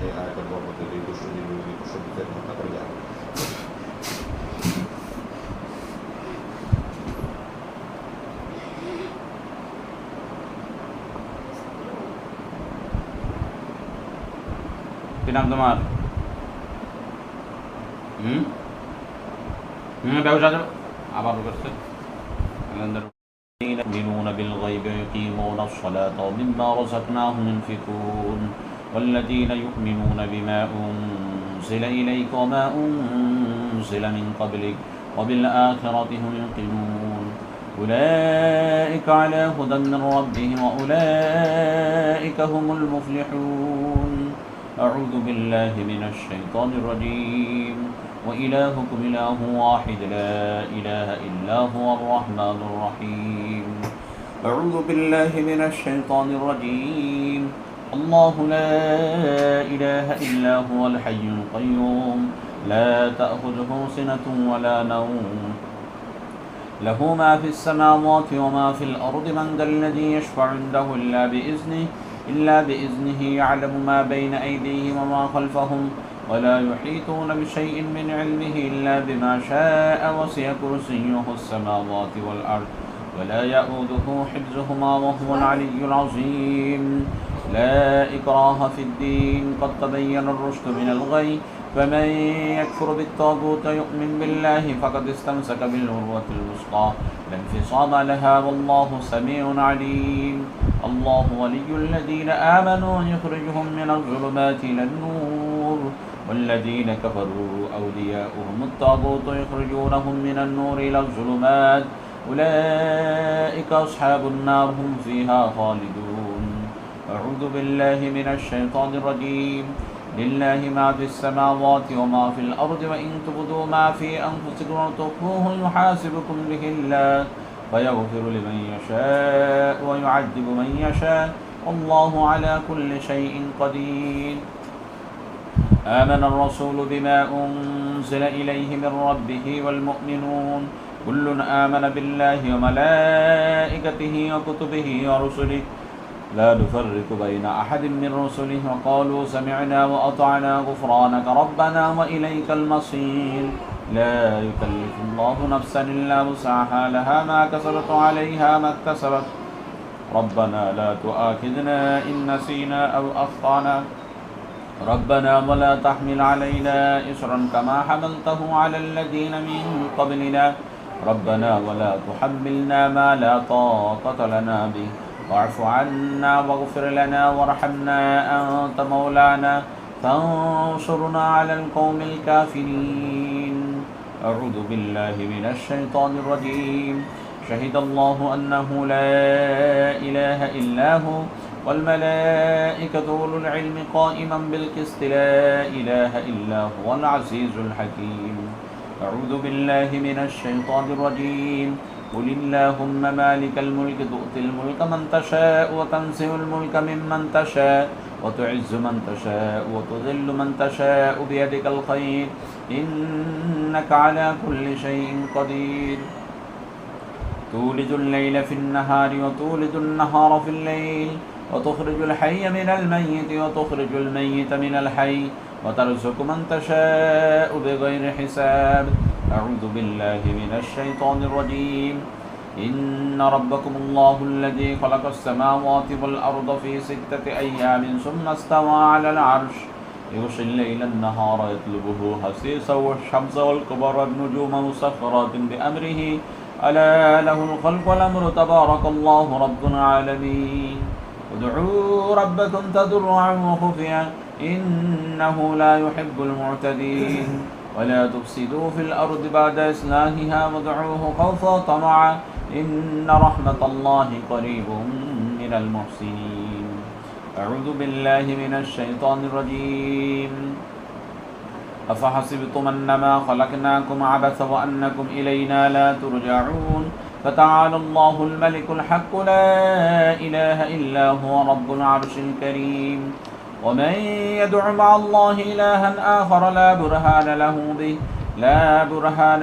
এই আয়াতের বরকতে এই দুঃসবিদের হত্যা করিয়া কি নাম তোমার? ব্যবসা আবার করছে يؤمنون بالغيب ويقيمون الصلاة ومما رزقناهم ينفقون والذين يؤمنون بما أنزل إليك وما أنزل من قبلك وبالآخرة هم يوقنون أولئك على هدى من ربهم وأولئك هم المفلحون أعوذ بالله من الشيطان الرجيم وإلهكم إله واحد لا إله إلا هو الرحمن الرحيم أعوذ بالله من الشيطان الرجيم الله لا إله إلا هو الحي القيوم لا تأخذه سنة ولا نوم له ما في السماوات وما في الأرض من ذا الذي يشفع عنده إلا بإذنه يعلم ما بين أيديهم وما خلفهم ولا يحيطون بشيء من علمه إلا بما شاء وسع كرسيه السماوات والأرض ولا يؤوده حفظهما وهو العلي العظيم لا إكراه في الدين قد تبين الرشد من الغي فمن يكفر بالطاغوت يؤمن بالله فقد استمسك بالعروة الوثقى لا انفصام لها والله سميع عليم الله ولي الذين آمنوا يخرجهم من الظلمات إلى النور والذين كفروا أولياؤهم الطاغوت يخرجونهم من النور إلى الظلمات أولئك أصحاب النار هم فيها خالدون أعوذ بالله من الشيطان الرجيم لله ما في السماوات وما في الأرض وإن تبدوا ما في أنفسكم وتخفوه يحاسبكم به الله فيغفر لمن يشاء ويعذب من يشاء والله على كل شيء قدير آمن الرسول بما أنزل إليه من ربه والمؤمنون كل آمن بالله وملائكته وكتبه ورسله لا نفرق بين أحد من رسله وقالوا سمعنا وأطعنا غفرانك ربنا وإليك المصير لا يكلف الله نفسا إلا وسعها لها ما كسبت عليها ما اكتسبت ربنا لا تؤاخذنا إن نسينا أو أخطأنا ربنا ولا تحمل علينا إصرا كما حملته على الذين من قبلنا ربنا ولا تحملنا ما لا طاقة لنا به واعف عنا واغفر لنا وارحمنا أنت مولانا فانصرنا على القوم الكافرين أعوذ بالله من الشيطان الرجيم شهد الله أنه لا إله إلا هو والملائكة أولو العلم قائما بالقسط لا إله إلا هو العزيز الحكيم أعوذ بالله من الشيطان الرجيم قل اللهم مالك الملك تؤتي الملك من تشاء وتنزع الملك ممن تشاء وتعز من تشاء وتذل من تشاء بيدك الخير إنك على كل شيء قدير تولج الليل في النهار وتولج النهار في الليل وتخرج الحي من الميت وتخرج الميت من الحي وترزق من تشاء بغير حساب أعوذ بالله من الشيطان الرجيم إن ربكم الله الذي خلق السماوات والأرض في 6 أيام ثم استوى على العرش يغشي الليل النهار يطلبه حثيثا والشمس والقمر والنجوم مسخرات بأمره ألا له الخلق والأمر تبارك الله رب العالمين ادعوا ربكم تضرعا وخفيا إنه لا يحب المعتدين ولا تفسدوا في الأرض بعد إصلاحها وادعوه خوفا وطمعا إن رحمة الله قريب من المحسنين أعوذ بالله من الشيطان الرجيم أفحسبتم أنما خلقناكم عبثا وأنكم إلينا لا ترجعون فتعالى الله الملك الحق لا إله إلا هو رب العرش الكريم ومن يدع مع الله إلها آخر لا برهان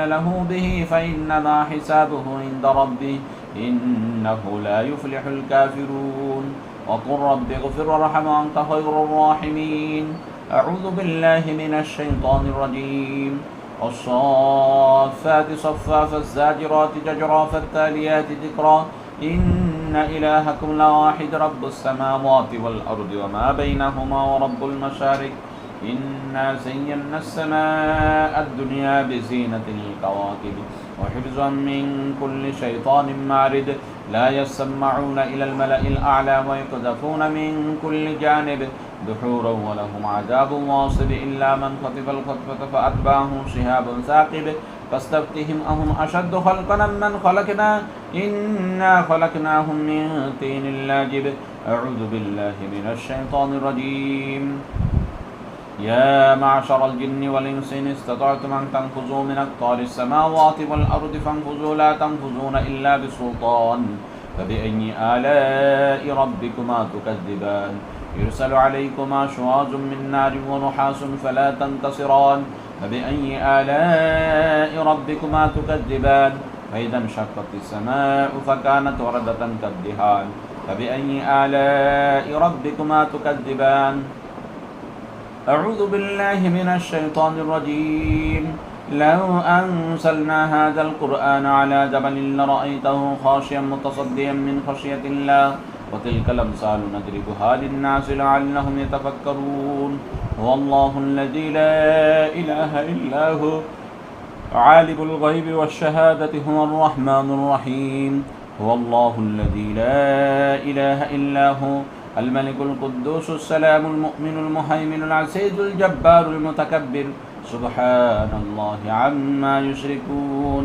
له به فإنما حسابه عند ربه إنه لا يفلح الكافرون وقل رب اغفر وارحم وأنت خير الراحمين. أعوذ بالله من الشيطان الرجيم. والصافات صفا فالزاجرات زجرا فالتاليات ذكرا إن إلهكم لواحد رب السماوات والأرض وما بينهما ورب المشارق إنا زينا السماء الدنيا بزينة الكواكب وحفظا من كل شيطان مارد لا يسمعون إلى الملأ الأعلى ويقذفون من كل جانب دحورا ولهم عذاب واصب إلا من خطف الخطفة فأتبعه شهاب ثاقب فاستفتهم أهم أشد خلقا من خلقنا إنا خلقناهم من طين لاجب. أعوذ بالله من الشيطان الرجيم. يا معشر الجن والإنس إن استطعتم أن تنفذوا من أقطار السماوات والأرض فانفذوا لا تنفذون إلا بسلطان. فبأي آلاء ربكما تكذبان يرسل عليكما شواظ من نار ونحاس فلا تنتصران. فبأي آلاء ربكما تكذبان فإذا انشقت السماء فكانت وردة كالدهان. فبأي آلاء ربكما تكذبان. أعوذ بالله من الشيطان الرجيم. لو أنزلنا هذا القرآن على جبل لرأيته خاشعا متصدعا من خشية الله وتلك الأمثال نضربها للناس لعلهم يتفكرون. هو الله الذي لا إله إلا هو عالم الغيب والشهادة هو الرحمن الرحيم. هو الله الذي لا إله إلا هو الملك القدوس السلام المؤمن المهيمن العزيز الجبار المتكبر سبحان الله عما يشركون.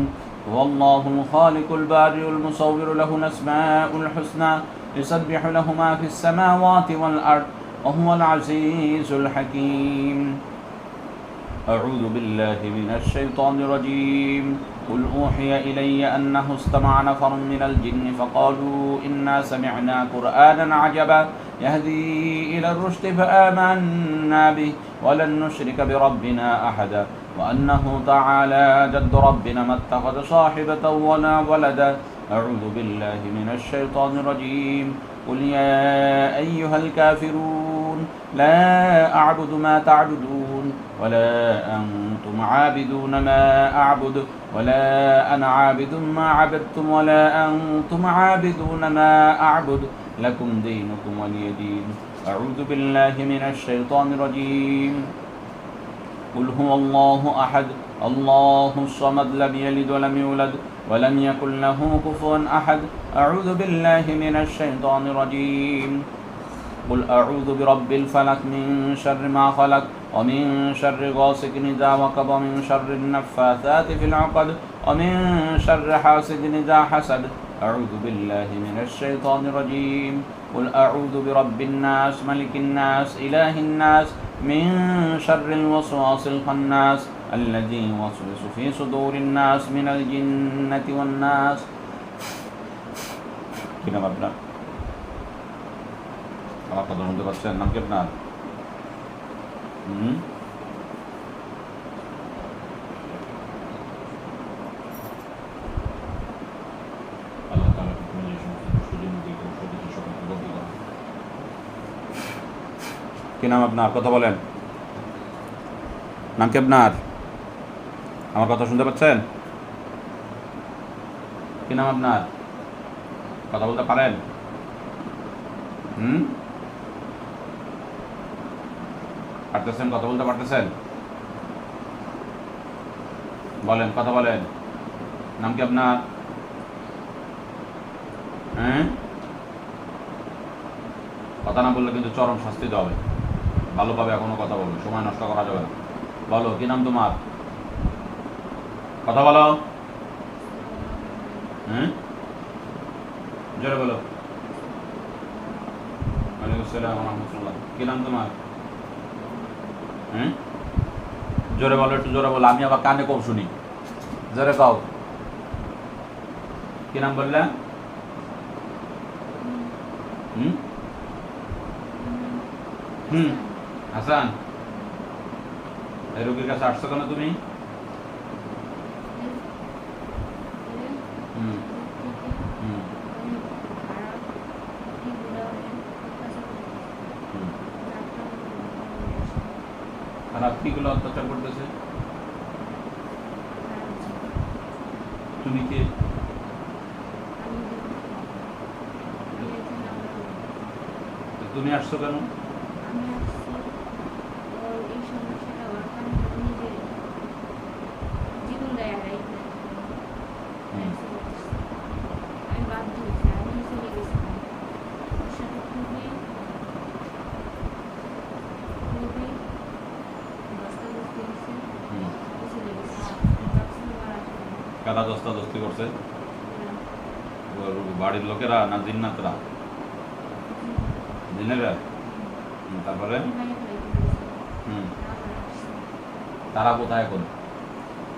هو الله الخالق البارئ المصور له الأسماء الحسنى يسبح له ما في السماوات والأرض وهو العزيز الحكيم. أعوذ بالله من الشيطان الرجيم. قل أوحي إلي أنه استمع نفر من الجن فقالوا إنا سمعنا قرآنا عجبا يهدي إلى الرشد فآمنا به ولن نشرك بربنا أحدا وأنه تعالى جد ربنا ما اتخذ صاحبة ولا ولدا. أعوذ بالله من الشيطان الرجيم. قل يا أيها الكافرون لا أعبد ما تعبدون ولا أنتم عابدون ما أعبد ولا أنا عابد ما عبدتم ولا أنتم عابدون ما أعبد لكم دينكم ولي دين. أعوذ بالله من الشيطان الرجيم. قل هو الله أحد الله الصمد لم يلد ولم يولد ولم يكن له كفوا أحد. أعوذ بالله من الشيطان الرجيم. قل أعوذ برب الفلق من شر ما خلق ومن شر غاسق إذا وقب ومن شر النفاثات في العقد ومن شر حاسد إذا حسد. أعوذ بالله من الشيطان الرجيم. قل أعوذ برب الناس ملك الناس إله الناس من شر الوسواس الخناس الذي يوسوس في صدور الناس من الجنة والناس. কি নাম আপনার? আমার কথা শুনতে পাচ্ছেন? নাম কি আপনার? আল্লাহ তাআলা তুমি যে সমস্ত সুযোগ দিকে ঔষধি সকলকে বদলে দাও। কি নাম আপনার? কথা বলেন। নাম কি আপনার? আমার কথা শুনতে পাচ্ছেন? কি নাম আপনার? কথা বলতে পারেন? পারতেছেন? কথা বলতে পারতেছেন? বলেন, কথা বলেন। নাম কি আপনার? কথা না বললে কিন্তু চরম শাস্তি দেওয়া হবে। ভালোভাবে এখনো কথা বলবে, সময় নষ্ট করা যাবে না। বলো, কি নাম তোমার? কথা বলো। জোরে বলো। ওয়ালাইকুম আসসালাম ওয়া রাহমাতুল্লাহ। কি নাম তোমার? জোরে বলো, একটু জোরে বলো, আমি আবার কানে কম শুনি। জোরে কও। কি নাম বললে? হাসান। এই রোগীর কাছে আসছো কেন তুমি? খারাপ কিগুলো অত্যাচার করতেছে? তুমি কে? তুমি আসছো কেন? আমি আসছি ওর এই সমস্যাটা ওর কারণে নিজের জীবনটাই হারাইতে আমি বাধ্য হয়েছি, আমি চলে গেছিলাম ওর সাথে খুবই ধস্তাধস্তি হয়েছে, ও চলে গেছে। ভাবছিলাম আর আসবো না। কারা দস্তাদস্তি করছে? ওর বাড়ির লোকেরা না জিন্নাতরা? জিনেরা? তারপরে আমি বাইরে ফেলাইতে গেছিলাম, হুম, আবার আসছি, তারা কোথায় এখন?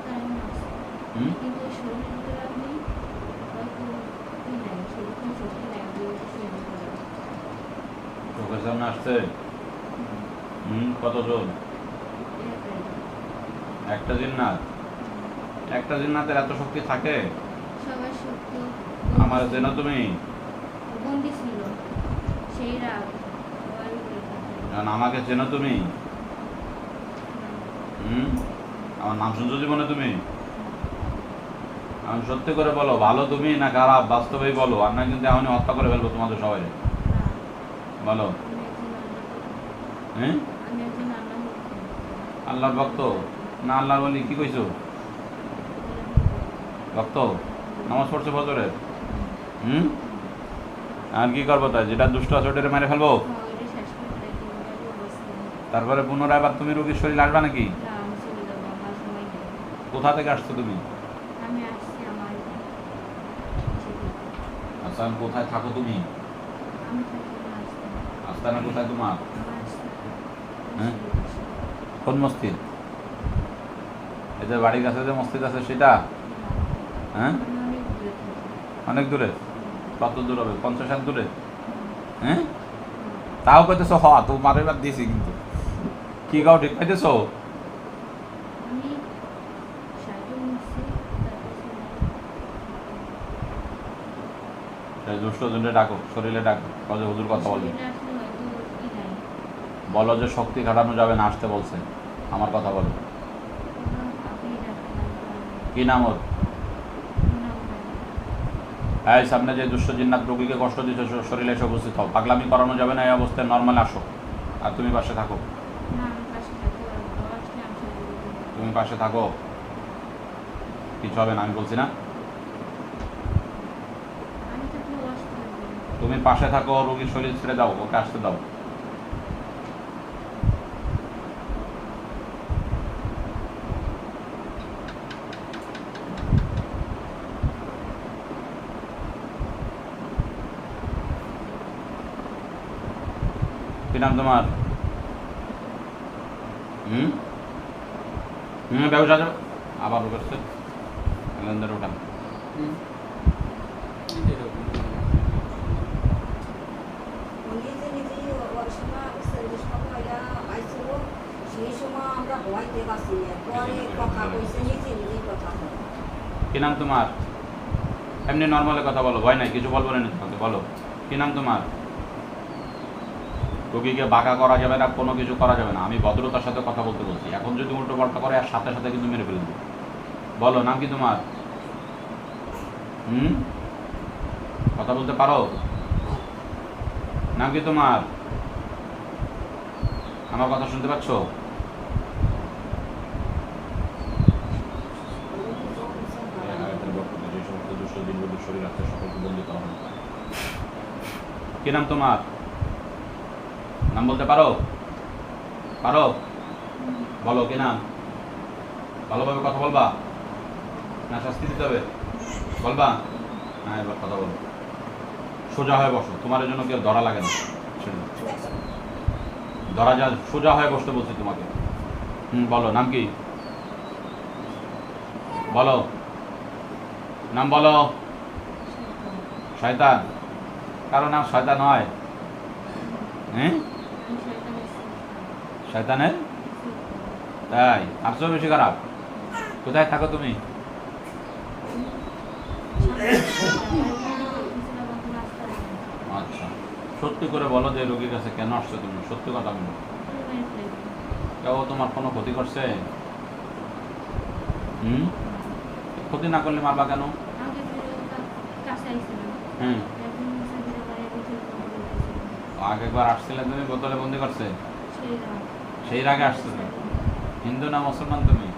তাই আমি আসছি। হুম, কিন্তু ওর শরীরের ভিতরে আপনি হয়তো ই নাই, সেরকম শক্তি নাই, আপনি ওকে সহ্য করেন। চোখের সামনে আসছে? কতজন? একটা জিন্নাত? একটা জিন্নাতের এত শক্তি থাকে? সবার শক্তি আমার যেন তুমি বন্দি ছিল, সেই রাগ সবাই কারণ আমাকে চেনো তুমি? আমার নাম শুনছো জীবনে তুমি? আমি সত্যি করে বলো, ভালো তুমি না খারাপ বাস্তবেই বলো, আর না কিন্তু এমনই হত্যা করে ফেলবো তোমাদের সবাই। বলো। হ্যাঁ, আমি একজন আল্লাহ আল্লাহর ভক্ত না আল্লাহর বলি কি কইছো? ভক্ত? নামাজ পড়ছো ফজরের? আর কি করবো তাই? যেটা দুষ্ট আছে ওটারে মেরে ফেলবো? শেষ করে দেয়, তারপরে পুনরায় আবার তুমি রোগীর শরীর আসবা নাকি? না আমি চলে যাবো, আমার সময় নেই। কোথা থেকে আসছো তুমি? আমি আসছি আমার আচ্ছা, কোথায় থাকো তুমি? আমি থাকি না আসতে, আস্তানা কোথায় তোমার? আমার আসতে হ্যাঁ? কোন মসজিদ? এই যে বাড়ির কাছে যে মসজিদ আছে সেটা? হ্যাঁ, অনেক দূরে থাকি। অনেক দূরে? কত দূর হবে? 50 দূরে? হ্যাঁ, তাও কইতেছো হ তোমার এবার দিয়েছি কিন্তু কি গাও ঠিক পাইতেছো? আমি সাইকেল নিচ্ছি, সেই দুষ্ট জনরে ডাকো, শরীরে ডাকো, কজে হুজুর কথা বলবে। শরীরে আসলে হয়তো ই নাই, বলো যে শক্তি খাটানো যাবে না, আসতে বলছে। আমার কথা বলো। আপনি ডাক্তার কি নাম ওর? এই সামনে যে দুষ্ট জিন্নাত রোগীকে কষ্ট দিচ্ছে শরীরে এসে উপস্থিত হও। পাগলামি করানো যাবে না, এই অবস্থায় নর্মাল আসো। আর তুমি পাশে থাকো। না আমি পাশে থাকতে পারবো না, আসলে আমি চলে যেতে পারবো। তুমি পাশে থাকো, কিছু হবে না আমি বলছি না? আমি থাকলে ও আসতে পারবে না। তুমি পাশে থাকো, রোগীর শরীর ছেড়ে দাও, ওকে আসতে দাও। কি নাম তোমার? ব্যবসা যাবে আবার করছে লেনদেন ওঠা। সেই সময় আমরা ভয়তে পারছি না, পরে কথা কইছে নিজে নিজেই কথা হয়। কি নাম তোমার? এমনি নর্মালে কথা বলো, ভয় নাই, কিছু বলবো না তোমাকে, বলো কি নাম তোমার? রোগীকে বাঁকা করা যাবে না, কোনো কিছু করা যাবে না, আমি ভদ্রতার সাথে কথা বলতে বলছি। এখন যদি উল্টো পাল্টা করে আর সাথে সাথে কিন্তু মেরে ফেলবো। বলো নাম কি তোমার? কথা বলতে পারো? নাম কি তোমার? আমার কথা শুনতে পাচ্ছ? কি নাম তোমার? নাম বলতে পারো? পারো? বলো কি নাম? ভালোভাবে কথা বলবা না শাস্তি দিতে হবে? বলবা না? এবার কথা বলো, সোজা হয়ে বসো, তোমার জন্য কেউ ধরা লাগে না, ধরা যা, সোজা হয়ে বসতে বলছি তোমাকে। বলো নাম কি? বলো নাম বলো। শয়তান? কারো নাম শয়তান হয়? হ্যাঁ, আমি শয়তানের শয়তানের? তাই? আসছো বেশি খারাপ? কোথায় থাকো তুমি? আচ্ছা, সত্যি করে বলো যে রোগীর কাছে কেন আসছো তুমি? সত্যি কথা বলো। একটাও তোমার কোনো ক্ষতি করছে? ক্ষতি না করলে মারবা কেন? আগে কাছে আইছিল হুম, এখন সাবিরা করে ভিতরে বন্ধ করতেছে আগেবার আসছিলে তুমি, বোতলে বন্দি করছে? সেই রাত সেই আগে আসছিল? হিন্দু না মুসলমান তুমি?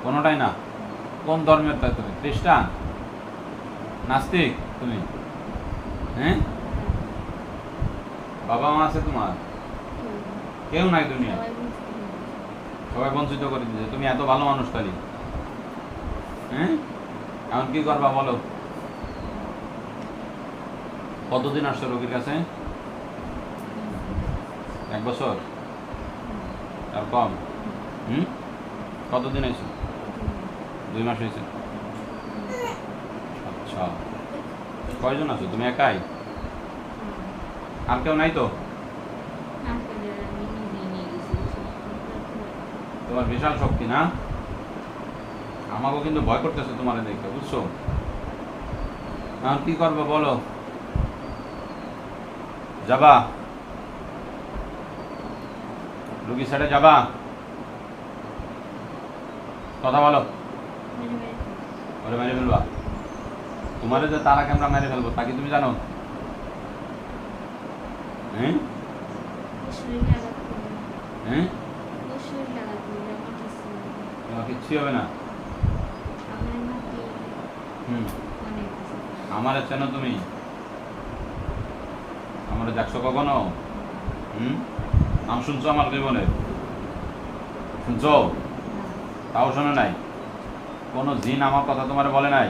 কোনোটাই না। কোন ধর্মের তাই তুমি? খ্রিস্টান? নাস্তিক তুমি? হ্যাঁ, বাবা মা আছে তোমার? কেউ নাই দুনিয়া, সবাই বুঝতে সবাই বঞ্চিত করে দিয়েছে। তুমি এত ভালো মানুষ তাহলে, হ্যাঁ? এখন কি করবা বলো? কতদিন আসছো রোগীর কাছে? 1 বছর? আর কম? কতদিন আইছো? 2 মাস হয়েছে। আচ্ছা, কয়জন আছো তুমি? একাই? আর কেউ নাই তো? তোমার বিশাল শক্তি না? আমাকেও কিন্তু ভয় করতেছে তোমার দেখতে, বুঝছো? এখন কি করবো বলো? যাবা রুগী সাইডে যাবা? কথা বলো। ওরে মেরে ফেলবা? তোমারে যে তারা আমরা মেরে ফেলবো তা কি তুমি জানো? হ্যাঁ, হ্যাঁ, তোমার কিচ্ছু হবে না। আমার চেনো তুমি? আমার দেখছো কখনো? নাম শুনছো আমার জীবনে? শুনছো? তাও শোনো নাই? কোনো জিন আমার কথা তোমার বলে নাই?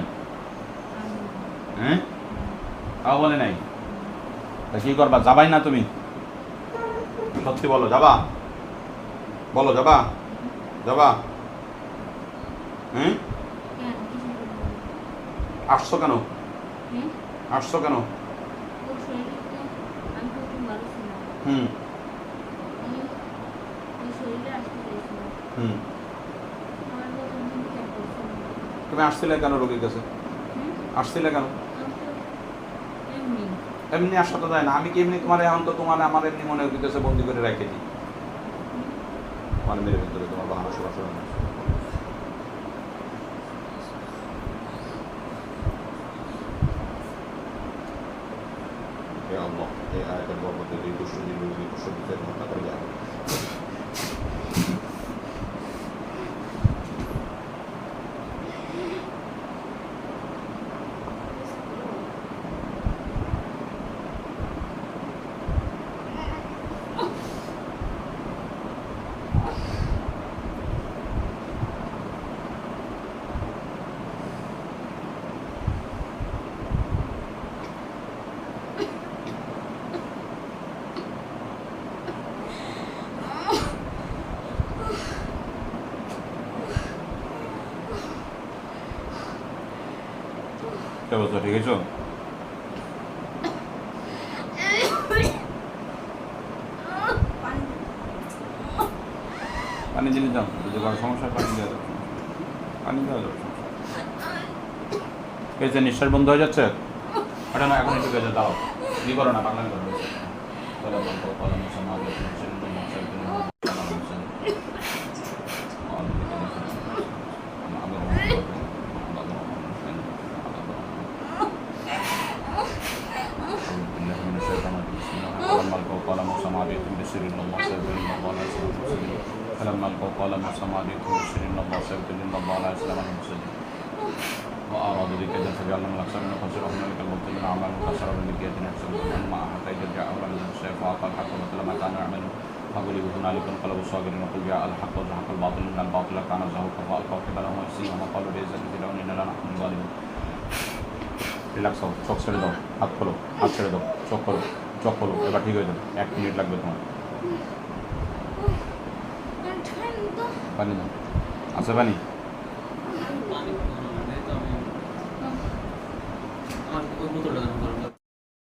হ্যাঁ, তাও বলে নাই? তা কি করবা? যাবাই না তুমি? সত্যি বলো, যাবা? বলো, যাবা? যাবা? আসছো কেন? আসছো কেন? হুম, হুম, তুমি আসছিলে কেন রোগীর কাছে? আসছিলে কেন? এমনি আসা তো যায় না। আমি কি এমনি তোমার এখন তো তোমার আমার এমনি মনে হইতেছে বন্দি করে রেখে দিই, মানে মেরে ভিতরে তোমার বাহানা শোনা শোনা। Ya Allah, এই আয়াতের বরকতে এই দুষ্টুমি রোগী সত্যের হত্যা করে যাবে। কি অবস্থা, ঠিক আছো? পানি দিলে দাও, যদি কারো সমস্যা পানি দেওয়া যাবে, পানি দেওয়া যাবে। পেয়েছে? নিঃশ্বাস বন্ধ হয়ে যাচ্ছে? ওটা না, এখন একটু পেয়েছে, দাও। কি করো না, বাংলা করো। فلما القوا قال موسى ما جئتم بشر إن الله سيبتلي إن الله لا يسلم عن المفسدين وأرادوا بك إذا فجعلنا من الأكثرين وخسروا هنالك المبطلين أعمالهم كسروا بالنكية يحسبون أنما حتى إذا جاء أمرنا الشيء فأعطى الحق مثل ما كانوا يعملون فغلبوا هنالك انقلبوا صاغرين وقل جاء الحق وزهق الباطل إن الباطل كان زهوقا فألقوا حبالهم ويسيهم وقالوا بعزة فرعون إنا لنحن الظالمون রিল্যাক্স হও, চোখ ছেড়ে দাও, হাত খোলো, হাত ছেড়ে দাও, চোখ খোলো, চোখ খোলো, এবার ঠিক হয়ে যাবে। 1 মিনিট লাগবে তোমার। পানি দাও, আছে পানি?